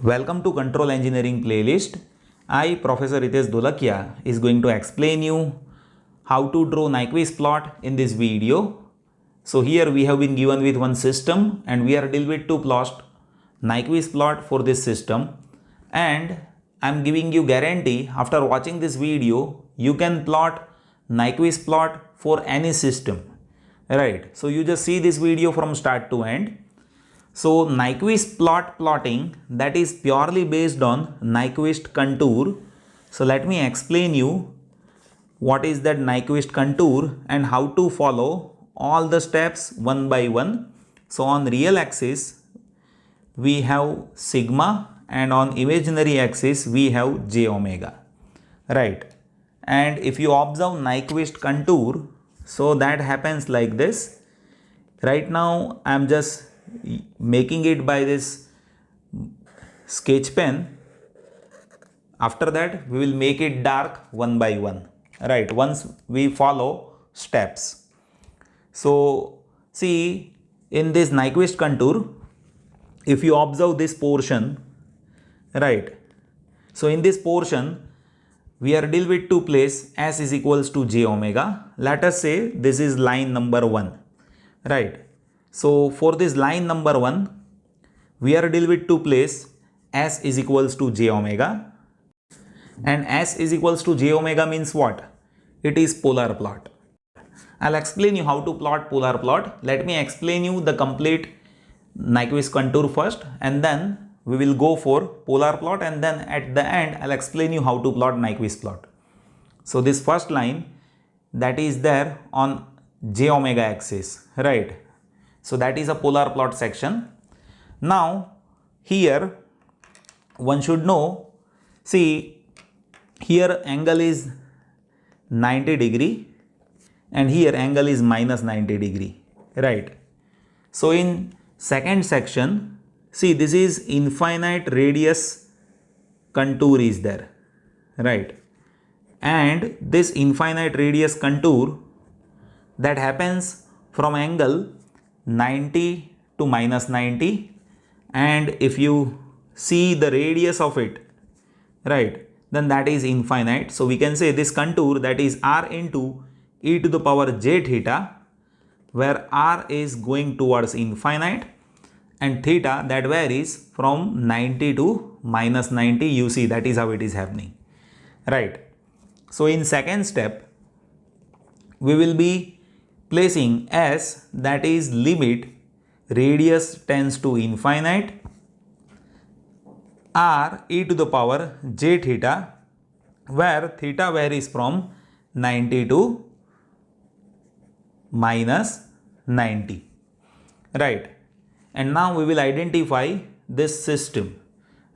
Welcome to Control Engineering playlist. I, Professor Ritesh Dolakia, is going to explain you how to draw Nyquist plot in this video. So here we have been given with one system and we are dealing with to plot Nyquist plot for this system, and I am giving you guarantee after watching this video you can plot Nyquist plot for any system, right? So you just see this video from start to end. So Nyquist plot plotting, that is purely based on Nyquist contour. So let me explain you what is that Nyquist contour and how to follow all the steps one by one. So on real axis we have sigma and on imaginary axis we have j omega, right? And if you observe Nyquist contour, so that happens like this. Right now I am just making it by this sketch pen. After that we will make it dark one by one, right, once we follow steps. So see, in this Nyquist contour, if you observe this portion, right, so in this portion we are deal with to place s is equals to j omega. Let us say this is line number 1, right? So for this line number 1, we are deal with to place s is equals to j omega, and s is equals to j omega means what? It is polar plot. I'll explain you how to plot polar plot. Let me explain you the complete Nyquist contour first, and then we will go for polar plot, and then at the end I'll explain you how to plot Nyquist plot. So this first line that is there on j omega axis, right? So that is a polar plot section. Now here one should know, see here angle is 90 degree and here angle is minus 90 degree, right? So in second section, see this is infinite radius contour is there, right? And this infinite radius contour that happens from angle 90 to minus 90, and if you see the radius of it, right, then that is infinite. So we can say this contour, that is r into e to the power j theta, where r is going towards infinite and theta that varies from 90 to minus 90. You see, that is how it is happening, right? So in second step we will be placing s, that is limit radius tends to infinite, r e to the power j theta, where theta varies from 90 to minus 90, right? And now we will identify this system,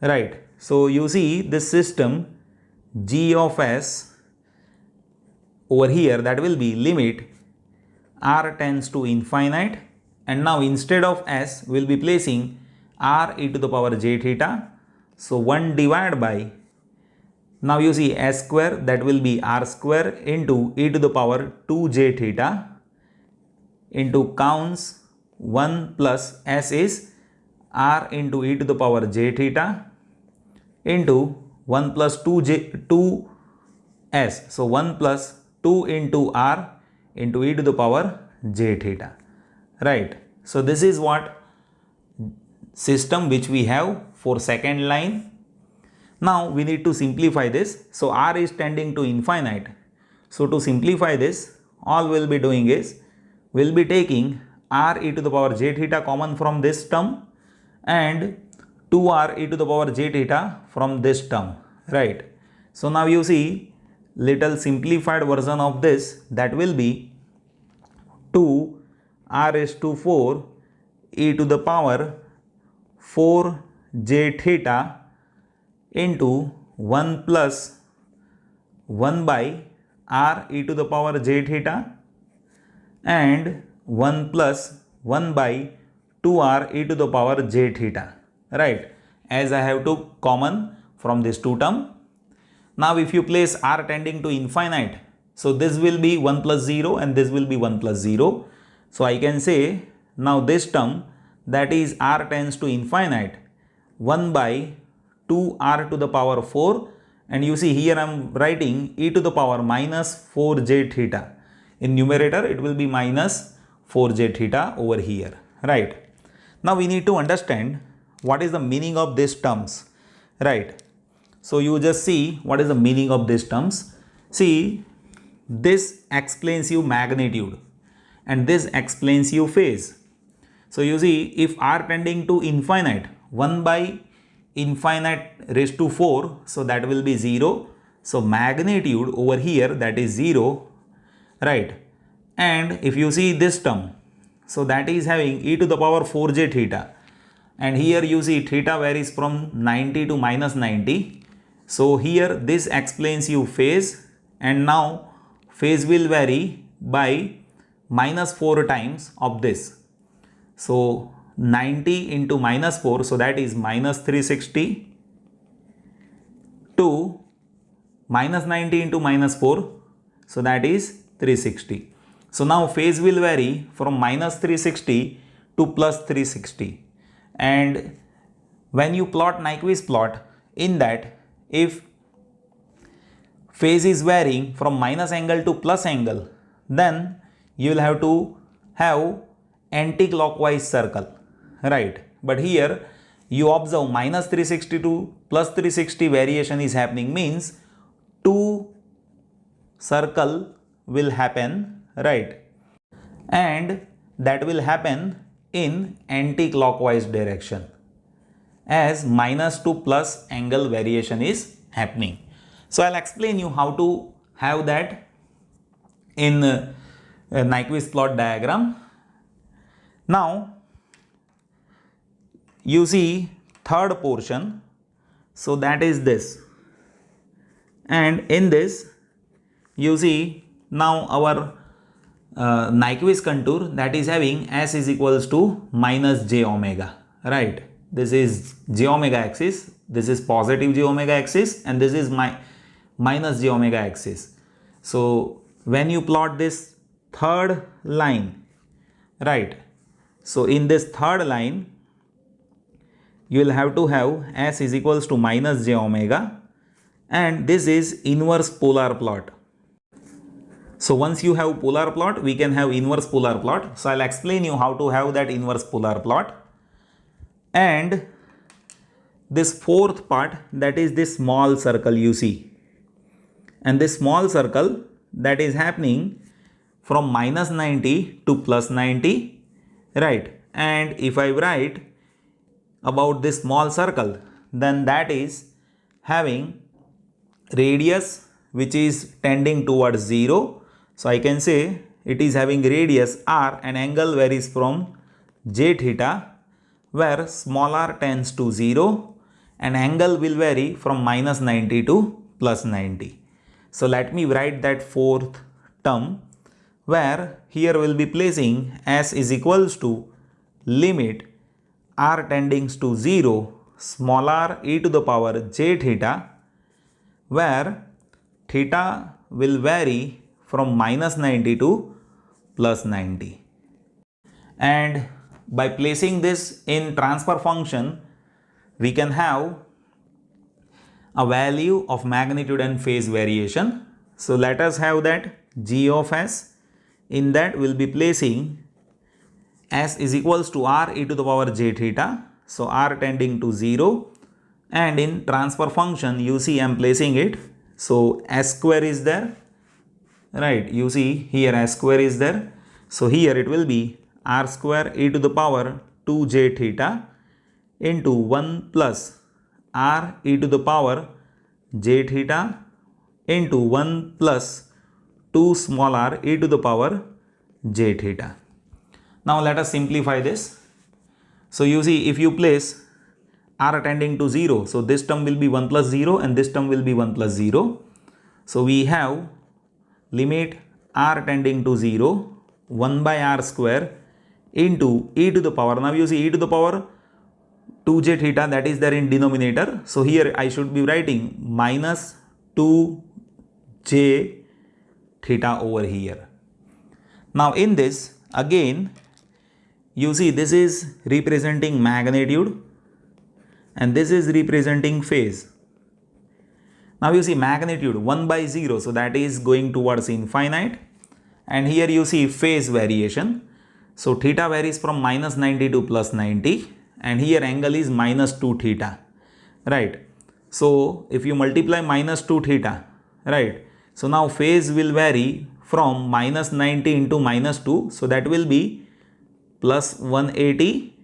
right? So you see this system g of s over here, that will be limit r tends to infinite, and now instead of s we will be placing r e to the power j theta. So 1 divided by, now you see s square, that will be r square into e to the power 2j theta into counts 1 plus s is r into e to the power j theta into 1 plus 2s. So 1 plus 2 into r into e to the power j theta, right? So this is what system which we have for second line. Now we need to simplify this. So r is tending to infinite. So to simplify this, all we'll be doing is we'll be taking r e to the power j theta common from this term and 2r e to the power j theta from this term, right? So now you see little simplified version of this, that will be 2 r raised to 4 e to the power 4 j theta into 1 plus 1 by r e to the power j theta and 1 plus 1 by 2r e to the power j theta, right, as I have to common from this two term. Now if you place r tending to infinite, so this will be 1 plus 0 and this will be 1 plus 0. So I can say now this term, that is r tends to infinite, 1 by 2r to the power 4, and you see here I am writing e to the power minus 4j theta. In numerator it will be minus 4j theta over here, right? Now we need to understand what is the meaning of these terms, right? So you just see what is the meaning of these terms. See, this explains you magnitude and this explains you phase. So you see, if r tending to infinite, 1 by infinite raised to 4, so that will be 0. So magnitude over here, that is 0, right? And if you see this term, so that is having e to the power 4j theta, and here you see theta varies from 90 to minus 90. So here this explains you phase, and now phase will vary by minus 4 times of this. So 90 into minus 4, so that is minus 360, to minus 90 into minus 4, so that is 360. So now phase will vary from minus 360 to plus 360. And when you plot Nyquist plot, in that if phase is varying from minus angle to plus angle, then you will have to have anti-clockwise circle, right? But here you observe minus 360 to plus 360 variation is happening, means two circle will happen, right? And that will happen in anti-clockwise direction, as minus to plus angle variation is happening. So I'll explain you how to have that in a Nyquist plot diagram. Now you see third portion, so that is this, and in this you see now our Nyquist contour, that is having s is equals to minus j omega, right? This is j omega axis, this is positive j omega axis, and this is my minus j omega axis. So when you plot this third line, right? So in this third line you will have to have s is equals to minus j omega, and this is inverse polar plot. So once you have polar plot, we can have inverse polar plot. So I'll explain you how to have that inverse polar plot. And this fourth part, that is this small circle you see, and this small circle, that is happening from minus 90 to plus 90, right? And if I write about this small circle, then that is having radius which is tending towards 0. So I can say it is having radius r, and angle varies from j theta, where small r tends to 0, and angle will vary from minus 90 to plus 90. So let me write that fourth term, where here we will be placing s is equals to limit r tending to 0, small r e to the power j theta, where theta will vary from minus 90 to plus 90. And by placing this in transfer function, we can have a value of magnitude and phase variation. So let us have that g of s. In that we will be placing s is equals to r e to the power j theta, so r tending to 0, and in transfer function you see I am placing it, so s square is there, right? You see here s square is there, so here it will be r square e to the power 2j theta into 1 plus r e to the power j theta into 1 plus 2 small r e to the power j theta. Now let us simplify this. So you see, if you place r tending to 0, so this term will be 1 plus 0 and this term will be 1 plus 0. So we have limit r tending to 0, 1 by r square into e to the power. Now you see e to the power 2j theta, that is there in denominator. So here I should be writing minus 2j theta over here. Now in this again you see this is representing magnitude, and this is representing phase. Now you see magnitude 1 by 0, so that is going towards infinite, and here you see phase variation. So theta varies from minus 90 to plus 90, and here angle is minus 2 theta, right? So if you multiply minus 2 theta, right? So now phase will vary from minus 90 into minus 2, so that will be plus 180,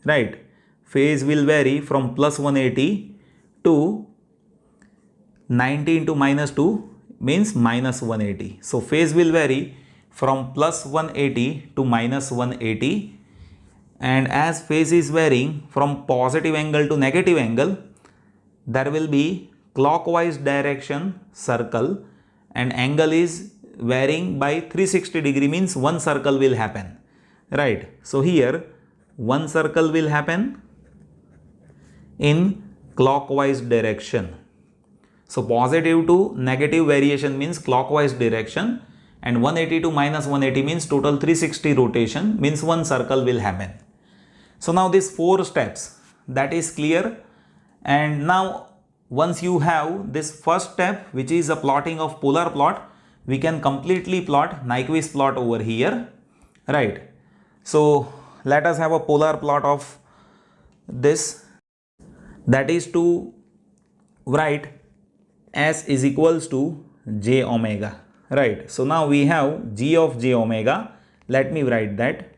right? Phase will vary from plus 180 to 90 into minus 2 means minus 180. So phase will vary from plus 180 to minus 180, and as phase is varying from positive angle to negative angle, there will be clockwise direction circle, and angle is varying by 360 degree means one circle will happen, right? So here one circle will happen in clockwise direction. So positive to negative variation means clockwise direction, and 180 to minus 180 means total 360 rotation means one circle will happen. So now these 4 steps, that is clear. And now once you have this first step, which is a plotting of polar plot, we can completely plot Nyquist plot over here, right? So let us have a polar plot of this, that is to write S is equals to j omega, right? So now we have g of j omega. Let me write that.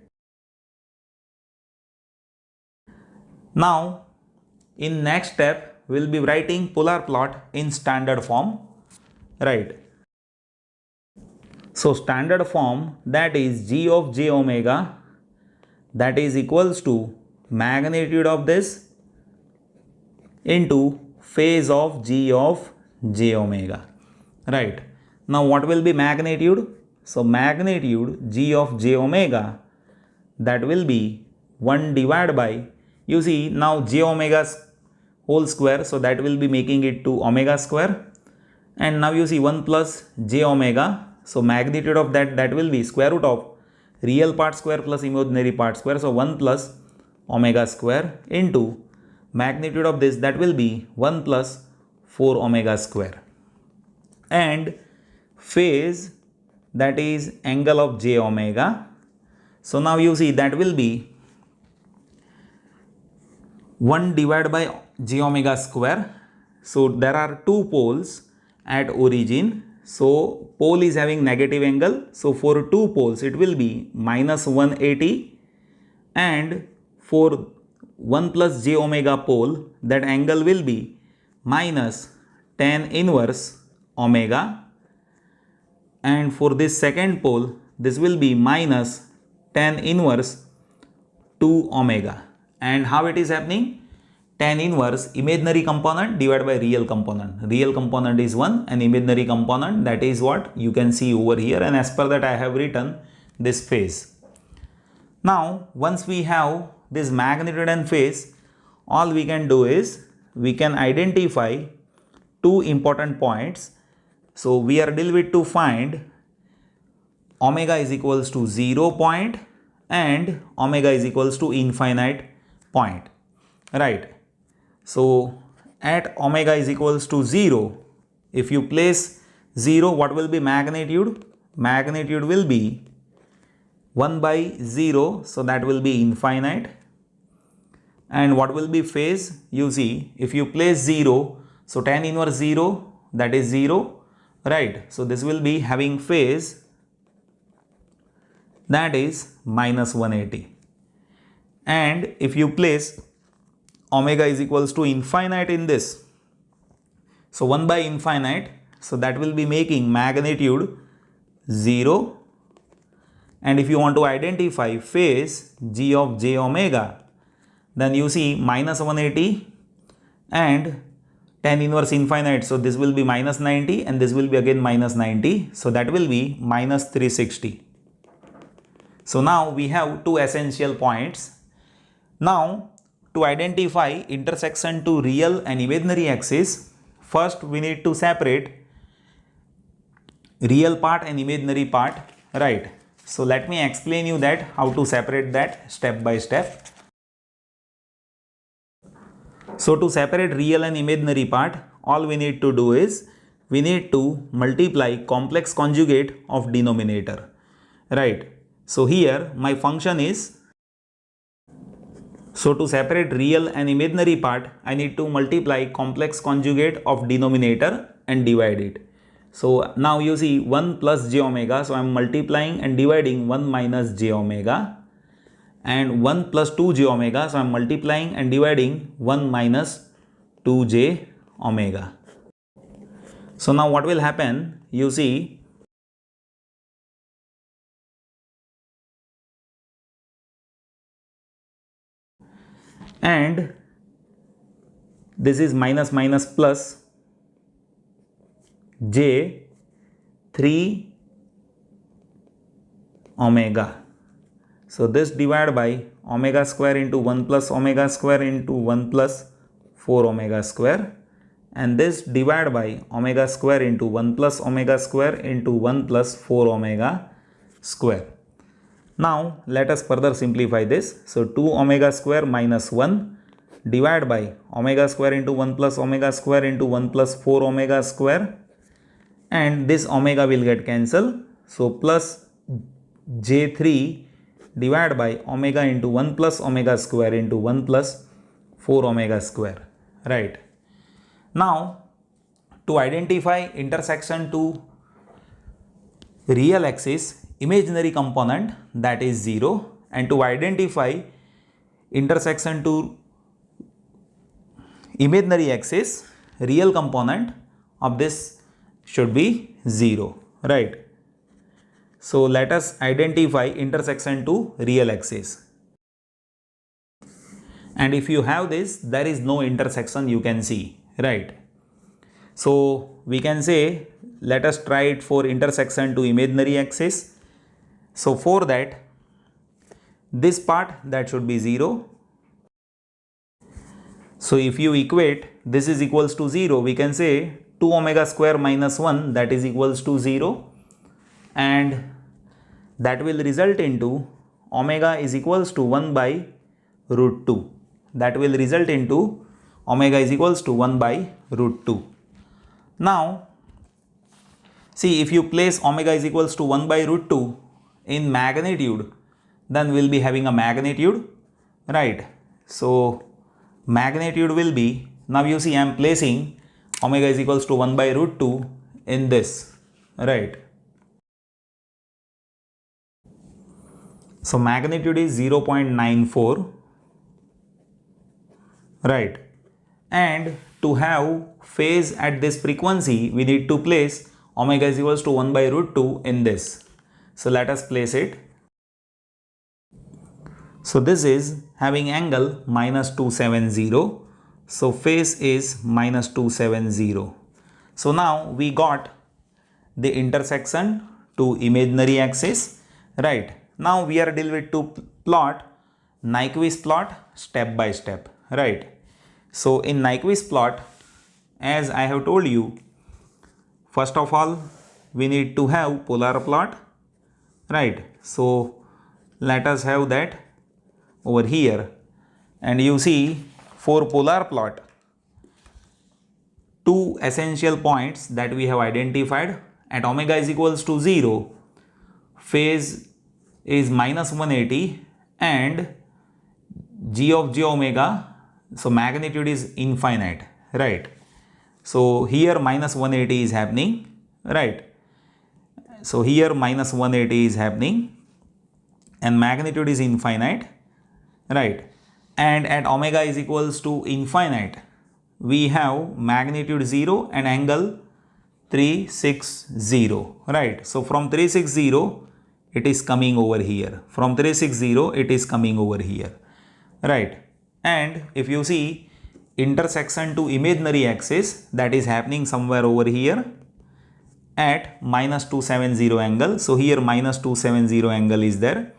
Now in next step we will be writing polar plot in standard form, right? So standard form, that is g of j omega, that is equals to magnitude of this into phase of g of j omega, right? Now what will be magnitude? So magnitude g of j omega, that will be 1 divided by, you see now j omega whole square, so that will be making it to omega square, and now you see 1 plus j omega, so magnitude of that will be square root of real part square plus imaginary part square, so 1 plus omega square into magnitude of this, that will be 1 plus 4 omega square, and phase, that is angle of j omega. So now you see that will be 1 divided by j omega square. So there are 2 poles at origin, so pole is having negative angle, so for 2 poles it will be minus 180, and for 1 plus j omega pole, that angle will be minus tan inverse omega, and for this second pole this will be minus tan inverse 2 omega. And how it is happening? Tan inverse imaginary component divided by real component. Real component is 1 and imaginary component, that is what you can see over here, and as per that I have written this phase. Now once we have this magnitude and phase, all we can do is we can identify 2 important points. So we are deal with to find omega is equals to 0 point and omega is equals to infinite point, right? So at omega is equals to 0, if you place 0, what will be magnitude? Magnitude will be 1 by 0, so that will be infinite. And what will be phase? You see, if you place 0, so tan inverse 0, that is 0, right? So this will be having phase, that is minus 180. And if you place omega is equals to infinite in this, so 1 by infinite, so that will be making magnitude 0. And if you want to identify phase g of j omega, then you see minus 180 and tan inverse infinite, so this will be minus 90 and this will be again minus 90, so that will be minus 360. So now we have 2 essential points. Now to identify intersection to real and imaginary axis, first we need to separate real part and imaginary part, right? So let me explain you that how to separate that step by step. So to separate real and imaginary part, all we need to do is we need to multiply complex conjugate of denominator, right? So here my function is, so to separate real and imaginary part, I need to multiply complex conjugate of denominator and divide it. So now you see 1 plus j omega, so I am multiplying and dividing 1 minus j omega, and 1 plus 2j omega, so I am multiplying and dividing 1 minus 2j omega. So now what will happen, you see, and this is minus minus plus j 3 omega. So this divided by omega square into 1 plus omega square into 1 plus 4 omega square, and this divided by omega square into 1 plus omega square into 1 plus 4 omega square. Now let us further simplify this. So 2 omega square minus 1 divided by omega square into 1 plus omega square into 1 plus 4 omega square, and this omega will get cancelled. So plus j3 divided by omega into 1 plus omega square into 1 plus 4 omega square, right? Now to identify intersection to real axis imaginary component, that is 0, and to identify intersection to imaginary axis real component of this should be 0, right? So let us identify intersection to real axis, and if you have this, there is no intersection, you can see, right? So we can say, let us try it for intersection to imaginary axis. So for that, this part, that should be 0. So if you equate this is equals to 0, we can say 2 omega square minus 1, that is equals to 0, and that will result into omega is equals to 1 by root 2. That will result into omega is equals to 1 by root 2. Now see, if you place omega is equals to 1 by root 2 in magnitude, then we'll be having a magnitude, right? So magnitude will be, now you see I am placing omega is equals to 1 by root 2 in this, right? So magnitude is 0.94, right? And to have phase at this frequency, we need to place omega is equals to 1 by root 2 in this. So let us place it. So this is having angle minus 270. So phase is minus 270. So now we got the intersection to imaginary axis, right? Now we are dealing with to plot Nyquist plot step by step, right? So in Nyquist plot, as I have told you, first of all we need to have polar plot, right? So let us have that over here, and you see for polar plot, two essential points that we have identified. At omega is equals to 0, phase is minus 180, and g of j omega, so magnitude is infinite, right? So here minus 180 is happening, right? So here minus 180 is happening and magnitude is infinite, right? And at omega is equals to infinite, we have magnitude 0 and angle 360, right? So from 360 it is coming over here, from 360 it is coming over here, right? And if you see intersection to imaginary axis, that is happening somewhere over here at minus 270 angle. So here minus 270 angle is there,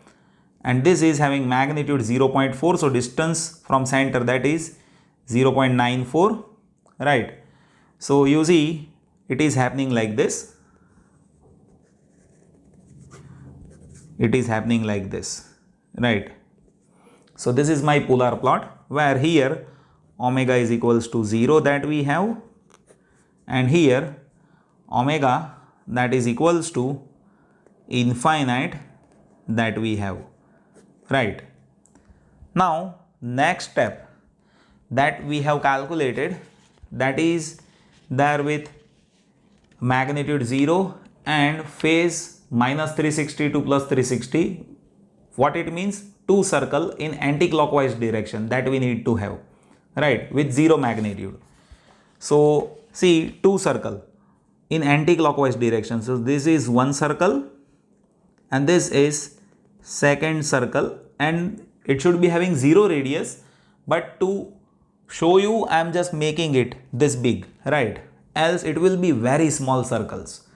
and this is having magnitude 0.4, so distance from center, that is 0.94, right? So you see it is happening like this, it is happening like this, right? So this is my polar plot, where here omega is equals to 0 that we have, and here omega that is equals to infinite that we have, right? Now next step that we have calculated, that is there with magnitude 0 and phase minus 360 to plus 360. What it means? Two circle in anti-clockwise direction that we need to have, right, with 0 magnitude. So see, two circle in anti-clockwise direction. So this is one circle and this is second circle, and it should be having 0 radius, but to show you I am just making it this big, right, else it will be very small circles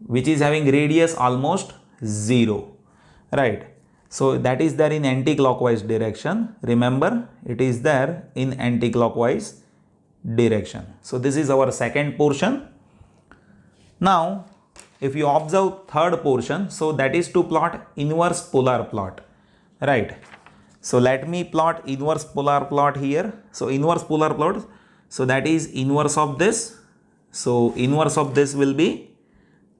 which is having radius almost 0, right? So that is there in anti-clockwise direction. Remember, it is there in anti-clockwise direction. So this is our second portion. Now if you observe third portion, so that is to plot inverse polar plot, right? So let me plot inverse polar plot here. So inverse polar plot, so that is inverse of this. So inverse of this will be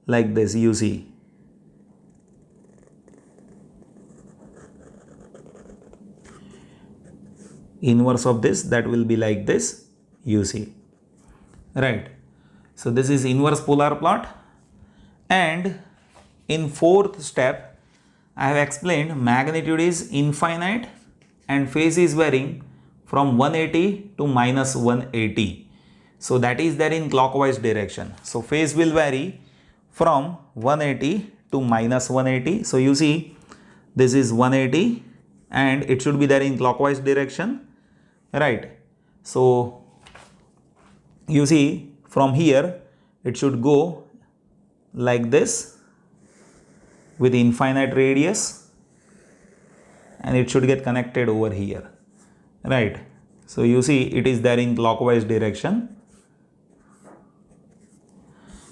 like this, you see. Inverse of this, that will be like this, you see, right? So this is inverse polar plot, and in fourth step I have explained magnitude is infinite and phase is varying from 180 to minus 180. So that is there in clockwise direction. So phase will vary from 180 to minus 180. So you see, this is 180 and it should be there in clockwise direction, right? So you see, from here it should go like this with infinite radius, and it should get connected over here, right? So you see, it is there in clockwise direction.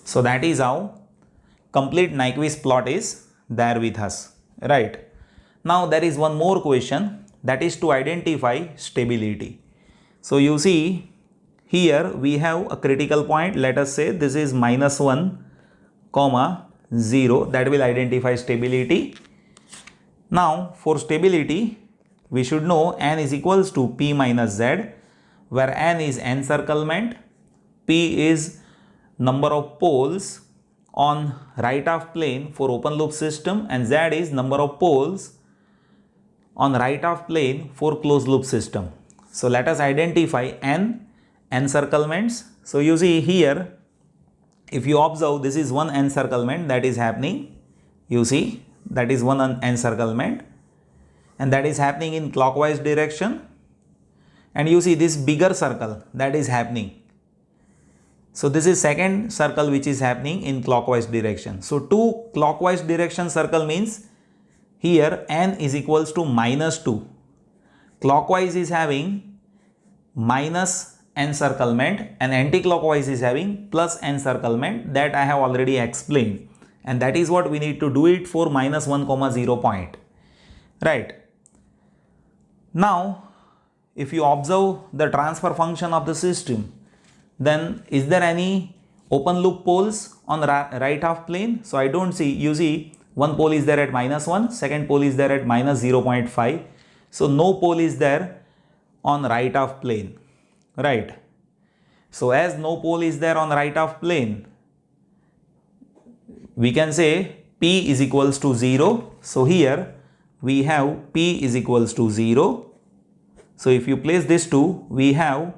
So that is how complete Nyquist plot is there with us, right? Now there is one more question, that is to identify stability. So you see, here we have a critical point. Let us say this is minus 1 comma 0, that will identify stability. Now for stability we should know n is equals to p minus z, where n is encirclement, p is number of poles on right half plane for open loop system, and z is number of poles on right half plane for closed loop system. So let us identify n encirclements. So you see here, if you observe, this is one encirclement that is happening, you see, that is one encirclement, and that is happening in clockwise direction, and you see this bigger circle that is happening. So this is second circle which is happening in clockwise direction. So two clockwise direction circle means here n is equals to minus 2. Clockwise is having minus encirclement and anti-clockwise is having plus encirclement, that I have already explained, and that is what we need to do it for minus 1 comma 0 point, right? Now if you observe the transfer function of the system, then is there any open loop poles on right half plane? So I don't see. You see, one pole is there at minus 1, second pole is there at minus 0.5. So no pole is there on right half plane, right? So as no pole is there on right half plane, we can say p is equals to 0. So here we have p is equals to 0. So if you place this 2, we have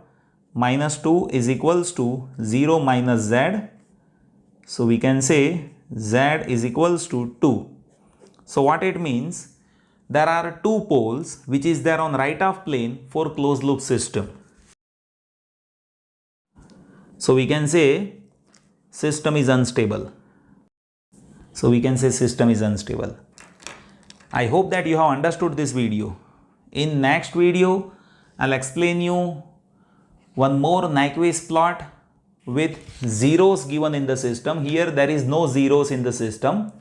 minus 2 is equals to 0 minus z. So we can say z is equals to 2. So what it means? There are two poles which is there on right half plane for closed loop system. So we can say system is unstable. So we can say system is unstable. I hope that you have understood this video. In next video, I'll explain you one more Nyquist plot with zeros given in the system. Here there is no zeros in the system.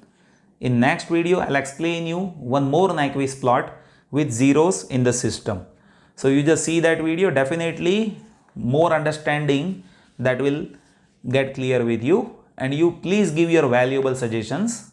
In next video, I'll explain you one more Nyquist plot with zeros in the system. So you just see that video, definitely more understanding that will get clear with you, and you please give your valuable suggestions